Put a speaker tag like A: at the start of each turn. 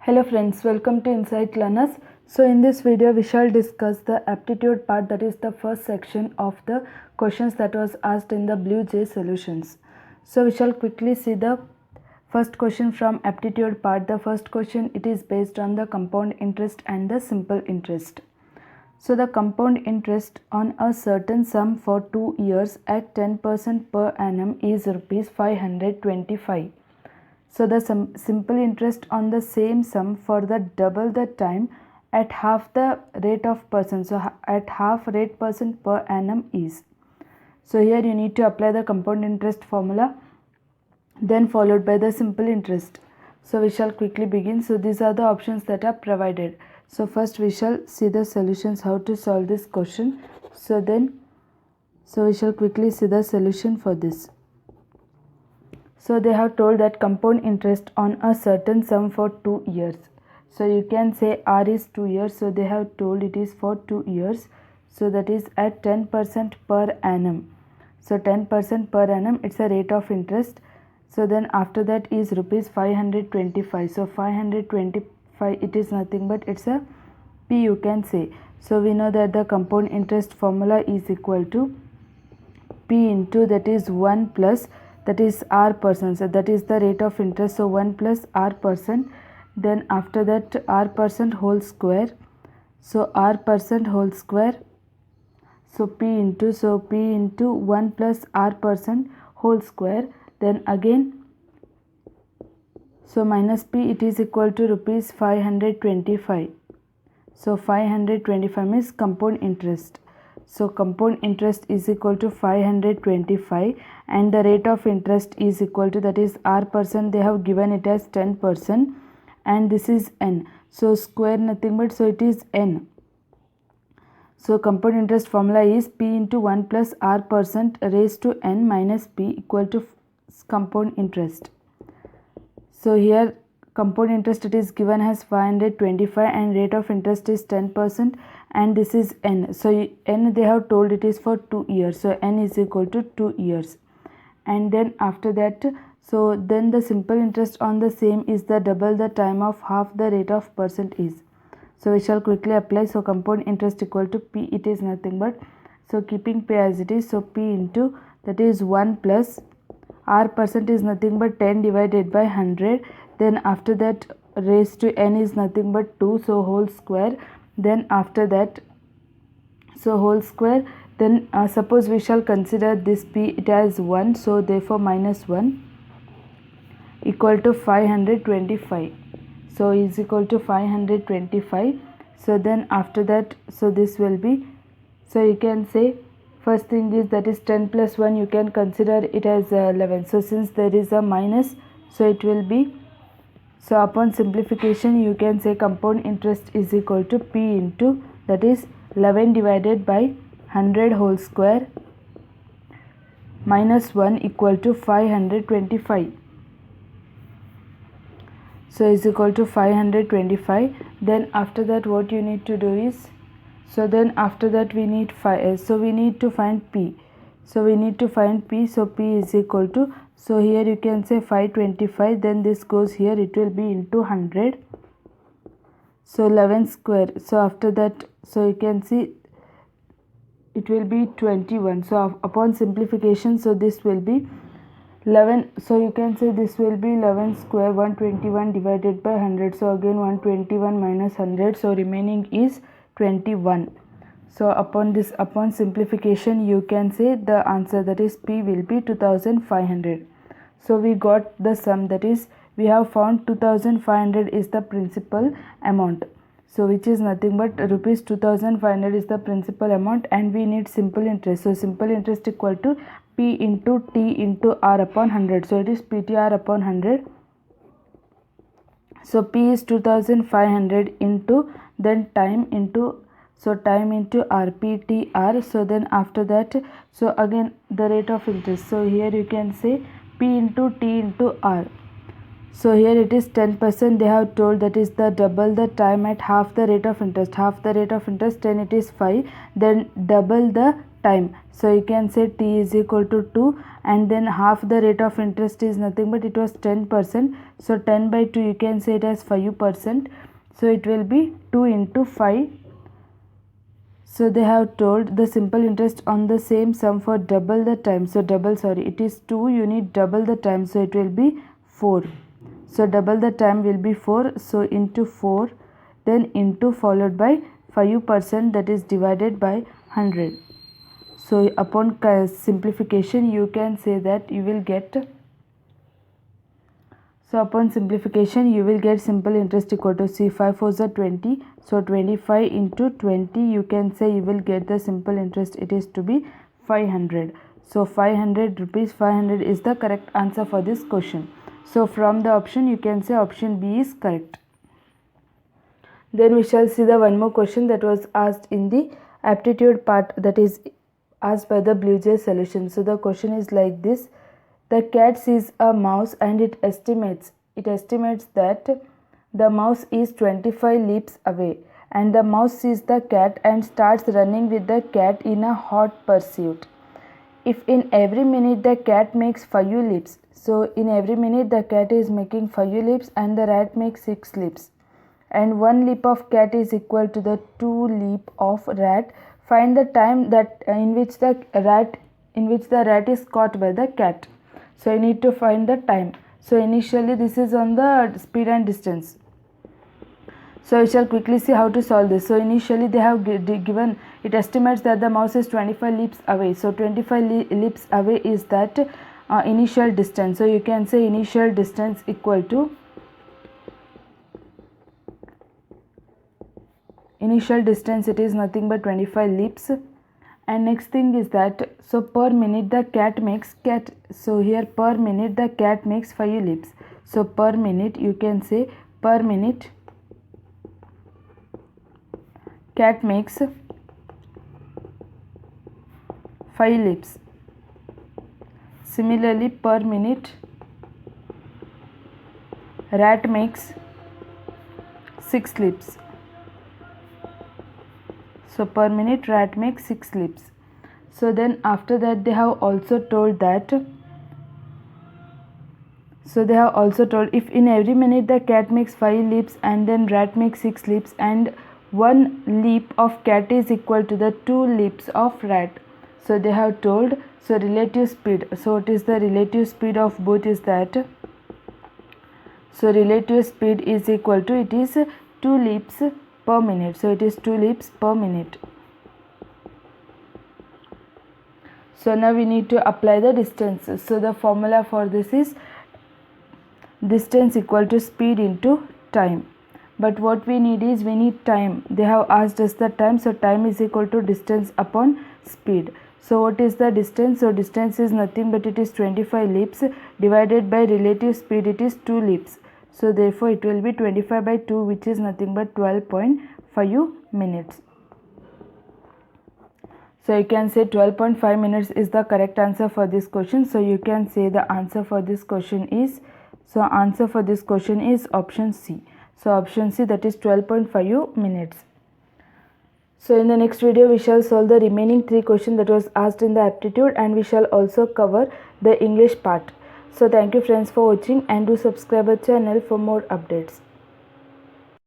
A: Hello friends, welcome to Insight Learners. So in this video we shall discuss the aptitude part, that is the first section of the questions that was asked in the Blue Jay solutions. So we shall quickly see the first question from aptitude part. The first question, it is based on the compound interest and the simple interest. So the compound interest on a certain sum for 2 years at 10% per annum is rupees 525. So the simple interest on the same sum for the double the time at half the rate of percent. So at half rate percent per annum is. So here you need to apply the compound interest formula, then followed by the simple interest. So we shall quickly begin. So these are the options that are provided. So first we shall see the solutions, how to solve this question. So we shall quickly see the solution for this. So they have told that compound interest on a certain sum for 2 years. So you can say R is 2 years. So they have told it is for 2 years. So that is at 10% per annum. So 10% per annum, it's a rate of interest. So then after that is rupees 525. So 525, it is nothing but it's a P, you can say. So we know that the compound interest formula is equal to P into, that is 1 plus, that is R percent. So that is the rate of interest. So 1 plus R percent. Then after that R percent whole square. So R percent whole square. So P into 1 plus R percent whole square. Then again, so minus P, it is equal to rupees 525. So 525 means compound interest. So compound interest is equal to 525 and the rate of interest is equal to, that is R percent, they have given it as 10% and this is N. So square nothing but, so it is N. So compound interest formula is P into 1 plus R percent raised to N minus P equal to compound interest. So here compound interest, it is given as 525 and rate of interest is 10% and this is N. So N, they have told it is for 2 years. So N is equal to 2 years. And then after that, so then the simple interest on the same is the double the time of half the rate of percent is. So we shall quickly apply. So compound interest equal to P, it is nothing but, so keeping P as it is, so P into, that is 1 plus R percent is nothing but 10 divided by 100. Then after that raised to N is nothing but 2, so whole square. Then after that, so whole square. Then suppose we shall consider this P, it as 1, so therefore minus 1 equal to 525. So is equal to 525. So then after that, so this will be, so you can say first thing is, that is 10 plus 1, you can consider it as 11. So since there is a minus, so it will be, so upon simplification you can say compound interest is equal to P into, that is 11 divided by 100 whole square minus 1 equal to 525. So is equal to 525. Then after that what you need to do is, so then after that we need so we need to find P. So we need to find P. So P is equal to, so here you can say 525, then this goes here, it will be into 100. So 11 square. So after that, so you can see it will be 21. So upon simplification, so this will be 11. So you can say this will be 11 square, 121 divided by 100. So again 121 minus 100. So remaining is 21. So upon simplification you can say the answer, that is P will be 2500. So we got the sum, that is we have found 2500 is the principal amount. So which is nothing but rupees 2500 is the principal amount and we need simple interest. So simple interest equal to P into T into R upon 100. So it is PTR upon 100. So P is 2500 into, then time into, so time into RPTR. So then after that, so again the rate of interest. So here you can say P into T into R. So here it is 10%, they have told, that is the double the time at half the rate of interest. Half the rate of interest 10, it is 5, then double the time. So you can say t is equal to 2, and then half the rate of interest is nothing but it was 10%. So 10 by 2 you can say it as 5%. So it will be 2 into 5. So they have told the simple interest on the same sum for double the time. So it is 2, you need double the time, so it will be 4. So double the time will be 4, so into 4, then into followed by 5%, that is divided by 100. So upon simplification you can say that you will get, so upon simplification you will get simple interest equal to, see, 5 4s are 20, so 25 into 20, you can say you will get the simple interest, it is to be 500. So 500 rupees, 500 is the correct answer for this question. So from the option you can say option B is correct. Then we shall see the one more question that was asked in the aptitude part, that is asked by the Blue Jay solution. So the question is like this: the cat sees a mouse and it estimates that the mouse is 25 leaps away, and the mouse sees the cat and starts running with the cat in a hot pursuit. If in every minute the cat makes 5 leaps, so in every minute the cat is making 5 leaps and the rat makes 6 leaps, and 1 leap of cat is equal to the 2 leap of rat, find the time that in which the rat is caught by the cat. So I need to find the time. So initially this is on the speed and distance. So we shall quickly see how to solve this. So initially they have given, it estimates that the mouse is 25 leaps away. So 25 leaps away is that initial distance. So you can say initial distance equal to, initial distance it is nothing but 25 leaps. And next thing is that, so per minute the cat makes so here per minute the cat makes 5 leaps. So per minute you can say per minute cat makes 5 leaps. Similarly per minute rat makes 6 leaps. So per minute rat makes 6 leaps. So then after that they have also told that, if in every minute the cat makes 5 leaps and then rat makes 6 leaps, and 1 leap of cat is equal to the 2 leaps of rat. So they have told, so relative speed, so what is the relative speed of both is that, so relative speed is equal to, it is 2 leaps per minute. So it is 2 leaps per minute. So now we need to apply the distance. So the formula for this is distance equal to speed into time. But what we need is, we need time. They have asked us the time, so time is equal to distance upon speed. So what is the distance? So distance is nothing but it is 25 leaps divided by relative speed, it is 2 leaps. So therefore it will be 25 by 2, which is nothing but 12.5 minutes. So you can say 12.5 minutes is the correct answer for this question. So you can say the answer for this question is, so answer for this question is option C. So option C, that is 12.5 minutes. So in the next video we shall solve the remaining 3 questions that was asked in the aptitude, and we shall also cover the English part. So thank you friends for watching, and do subscribe our channel for more updates.